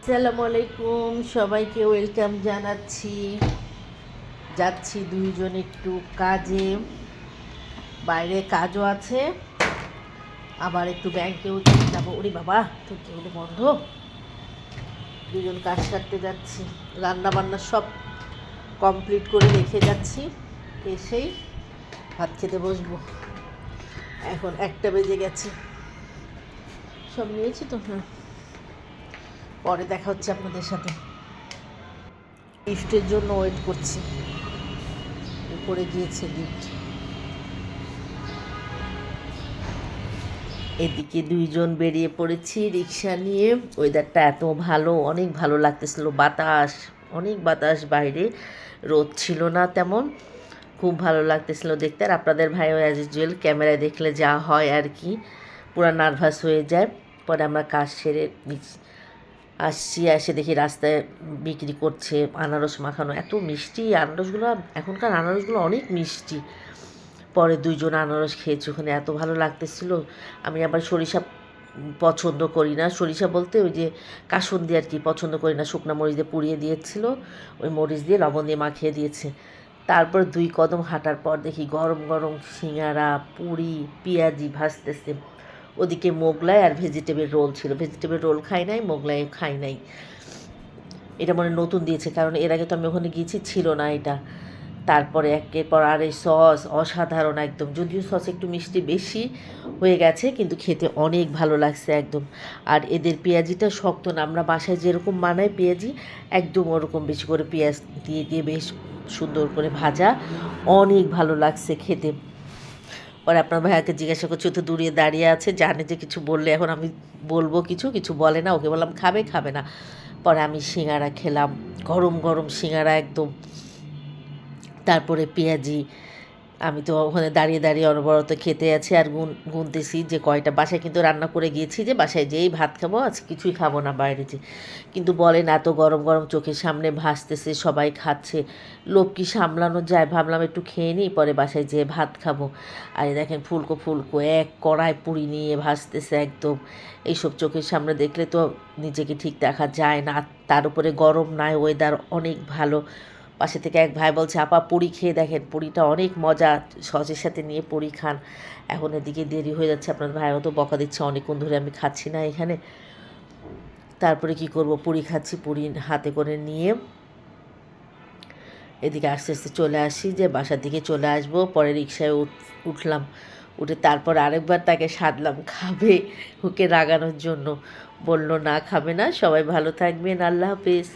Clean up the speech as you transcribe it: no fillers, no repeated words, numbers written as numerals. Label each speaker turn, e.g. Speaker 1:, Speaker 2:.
Speaker 1: আসসালামু আলাইকুম, সবাইকে ওয়েলকাম জানাচ্ছি। যাচ্ছি দুইজন একটু কাজে, বাইরে কাজও আছে, আবার একটু ব্যাংকেও যাবো। ওরে বাবা, তো কেউ বন্ধ। দুজন কাজ সারতে যাচ্ছি, রান্না বান্না সব কমপ্লিট করে রেখে যাচ্ছি। এসেই ভাত খেতে বসবো। এখন 1টা বেজে গেছে। সব নিয়েছি তো, হ্যাঁ, পরে দেখা হচ্ছে আপনাদের সাথে। গিফটের জন্য ওয়েট করছি, উপরে গিয়েছে গিফট। এদিকে দুইজন বেরিয়ে পড়েছি রিক্সা নিয়ে। ওয়েদারটা এত ভালো, অনেক ভালো লাগতেছিল, বাতাস, অনেক বাতাস বাইরে, রোদ ছিল না তেমন, খুব ভালো লাগতেছিল দেখতে। আর আপনাদের ভাইও অ্যাজ ইউজুয়াল ক্যামেরায় দেখলে যা হয় আর কি, পুরো নার্ভাস হয়ে যায়। পরে আমরা কাজ সেরে আসছি, এসে দেখি রাস্তায় বিক্রি করছে আনারস মাখানো, এত মিষ্টি আনারসগুলো, এখনকার আনারসগুলো অনেক মিষ্টি। পরে দুইজন আনারস খেয়েছি ওখানে, এত ভালো লাগতেছিল। আমি আবার সরিষা পছন্দ করি না, সরিষা বলতে ওই যে কাসুন্দি আর কি পছন্দ করি না। শুকনা মরিচ দিয়ে পুড়িয়ে দিয়েছিল, ওই মরিচ দিয়ে লবণ দিয়ে মাখিয়ে দিয়েছে। তারপর 2 কদম হাঁটার পর দেখি গরম গরম সিঙ্গারা, পুরি, পেঁয়াজি ভাজতেছে। ওদিকে মোগলাই আর ভেজিটেবল রোল ছিল। ভেজিটেবল রোল খাই নাই, মোগলাই খাই নাই। এটা মনে নতুন দিয়েছে, কারণ এর আগে তো আমি ওখানে গিয়েছি, ছিল না এটা। তারপরে একের পর আর এই সস অসাধারণ একদম, যদিও সস একটু মিষ্টি বেশি হয়ে গেছে, কিন্তু খেতে অনেক ভালো লাগছে একদম। আর এদের পেঁয়াজিটা শক্ত না, আমরা বাসায় যেরকম বানাই পেঁয়াজি একদম ওরকম বেশি করে পেঁয়াজ দিয়ে দিয়ে বেশ সুন্দর করে ভাজা, অনেক ভালো লাগছে খেতে। পরে আপনার ভাইয়াকে জিজ্ঞাসা করছি, ও তো দূরে দাঁড়িয়ে আছে, জানে যে কিছু বললে এখন আমি বলবো কিছু, কিছু বলে না। ওকে বললাম খাবে, খাবে না। পরে আমি সিঙ্গারা খেলাম, গরম গরম সিঙ্গারা একদম। তারপরে পেঁয়াজি, আমি তো ওখানে দাঁড়িয়ে দাঁড়িয়ে অনবরত খেতে আছি আর গুনতেছি যে কয়টা। বাসায় কিন্তু রান্না করে গিয়েছি, যে বাসায় যেই ভাত খাবো, আজ কিছুই খাবো না বাইরে যে। কিন্তু বলেন এত গরম গরম চোখের সামনে ভাসতেছে, সবাই খাচ্ছে, লোভ কি সামলানো যায়? ভাবলাম একটু খেয়ে নিই, পরে বাসায় যেয়ে ভাত খাবো। আর দেখেন ফুলকো ফুলকো এক কড়াই পুরি নিয়ে ভাসতেছে একদম। এইসব চোখের সামনে দেখলে তো নিজেকে ঠিক দেখা যায় না। তার উপরে গরম নাই, ওয়েদার অনেক ভালো। পাশে থেকে এক ভাই বলছে, আপা পুরি খেয়ে দেখেন, পুরিটা অনেক মজা, সসের সাথে নিয়ে পুরি খান। এখন এদিকে দেরি হয়ে যাচ্ছে, আপনার ভাইও তো বকা দিচ্ছে অনেকক্ষণ ধরে আমি খাচ্ছি না এখানে। তারপরে কি করব, পুরি খাচ্ছি, পুরি হাতে করে নিয়ে এদিকে আস্তে আস্তে চলে আসি, যে বাসার দিকে চলে আসবো। পরে রিক্সায় উঠলাম, উঠে তারপর আরেকবার তাকে সাধলাম খাবে, ওকে রাগানোর জন্য। বলল না, খাবে না। সবাই ভালো থাকবেন, আল্লাহ হাফেজ।